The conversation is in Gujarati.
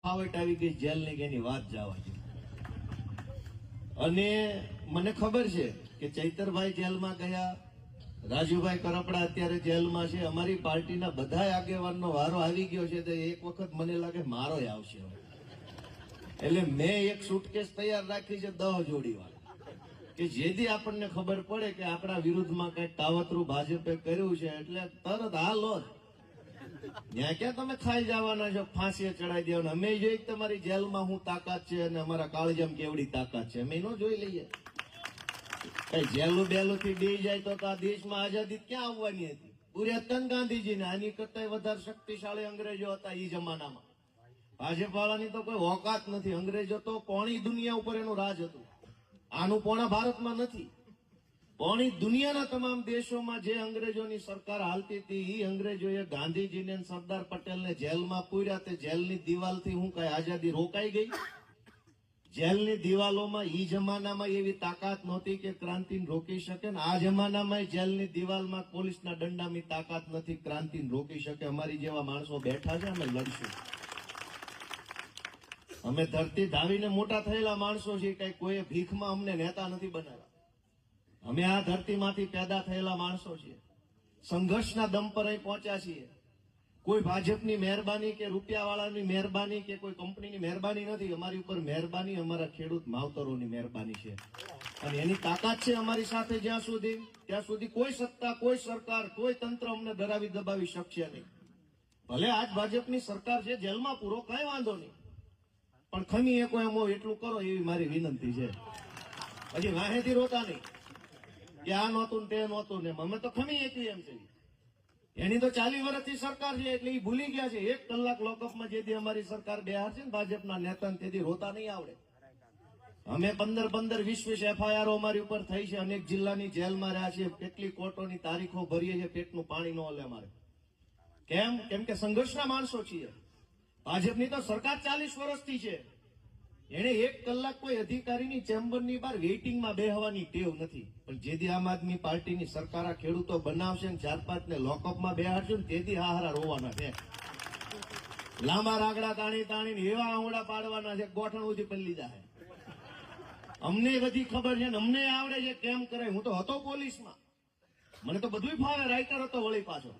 ફાવટ આવી ગઈ જેલની કે એની વાત જવા દે। અને મને ખબર છે કે ચૈતરભાઈ જેલમાં ગયા, રાજુભાઈ કરપડા અત્યારે જેલમાં છે, અમારી પાર્ટીના બધા આગેવાનનો વારો આવી ગયો છે, તો એક વખત મને લાગે મારો આવશે। એટલે મેં એક સુટકેસ તૈયાર રાખી છે 10 જોડી વાળી, કે જેથી આપણને ખબર પડે કે આપણા વિરુદ્ધમાં કઈક કાવતરું ભાજપે કર્યું છે એટલે તરત હાલો ત્યાં ક્યાં તમે ખાઈ જવાના છો, ફાંસીએ ચડાવી દેવાના। અમે જોઈ તમારી જેલમાં શું તાકાત છે અને અમારા કાળજામ કેવડી તાકાત છે, અમે ન જોઈ લઈએ। કઈ જેલું બેલું થી ડી જાય તો આ દેશમાં આઝાદી ક્યાં આવવાની હતી? પૂરેતન ગાંધીજીને આની કરતા વધારે શક્તિશાળી અંગ્રેજો હતા એ જમાનામાં। ભાજપ વાળાની તો કોઈ ઓકાત નથી, અંગ્રેજો તો પોણી દુનિયા ઉપર એનું રાજ હતું, આનું પોણા ભારતમાં નથી। પોણી દુનિયાના તમામ દેશોમાં જે અંગ્રેજોની સરકાર હાલતી હતી એ અંગ્રેજોએ ગાંધીજીને સરદાર પટેલને જેલમાં પૂર્યા, તે જેલની દિવાલથી હું કઈ આઝાદી રોકાઈ ગઈ? જેલની દિવાલોમાં ઈ જમાનામાં એવી તાકાત નહોતી કે ક્રાંતિને રોકી શકે, ને આ જમાનામાં જેલની દિવાલમાં પોલીસના દંડાની તાકાત નથી ક્રાંતિને રોકી શકે। અમારી જેવા માણસો બેઠા છે, અમે લડશું। અમે ધરતી ધાવીને મોટા થયેલા માણસો છીએ, કઈ કોઈ ભીખમાં અમને નેતા નથી બનાવ્યા। અમે આ ધરતીમાંથી પેદા થયેલા માણસો છીએ, સંઘર્ષના દમ પર અહીં પહોંચ્યા છીએ। કોઈ ભાજપની મહેરબાની કે રૂપિયાવાળાની મહેરબાની કે કોઈ કંપનીની મહેરબાની નથી, અમારી ઉપર મહેરબાની અમારા ખેડૂત માવતરોની મહેરબાની છે। અને એની તાકાત છે અમારી સાથે જ્યાં સુધી, ત્યાં સુધી કોઈ સત્તા, કોઈ સરકાર, કોઈ તંત્ર અમને ડરાવી દબાવી શકશે નહીં। ભલે આજ ભાજપની સરકાર છે, જેલમાં પૂરો કઈ વાંધો નહીં, પણ ખમી એકો એમ એટલું કરો એવી મારી વિનંતી છે। હજી વાહેથી રોતા નહીં કે આ નહોતું ને તે નહોતું ને, અમે તો ખમી એકલી એમ છે। એની તો 40 વર્ષથી સરકાર છે એટલે એ ભૂલી ગયા છે। 1 કલાક લોકઅપમાં જેથી અમારી સરકાર બેહાર છે ને ભાજપના નેતાને તેથી રોતા નહીં આવડે। અમે 15 20 એફઆઈઆર અમારી ઉપર થઈ છે, અનેક જિલ્લાની જેલમાં રહ્યા છીએ, કેટલી કોર્ટોની તારીખો ભરીએ છીએ, પેટનું પાણી ન ઓલે અમારે। કેમ કે સંઘર્ષના માણસો છીએ। ભાજપની તો સરકાર 40 વર્ષથી છે, એને 1 કલાક કોઈ અધિકારીની ચેમ્બરની બહાર વેઇટિંગમાં બેહવાની ટેવ નથી। પણ જેથી આમ આદમી પાર્ટીની સરકાર આ ખેડૂતો બનાવશે ને 4-5 ને લોકઅપમાં બેહાડશે ને તેથી હારા રોવાના છે। લાંબા રાગડા તાણીને એવા આંગળા પાડવાના છે, ગોઠણ ઉધી પલ્લી જાય। અમને બધી ખબર છે ને અમને આવડે છે કેમ કરે। હું તો હતો પોલીસમાં, મને તો બધું ફાવે, રાઇટર હતો વળી પાછો।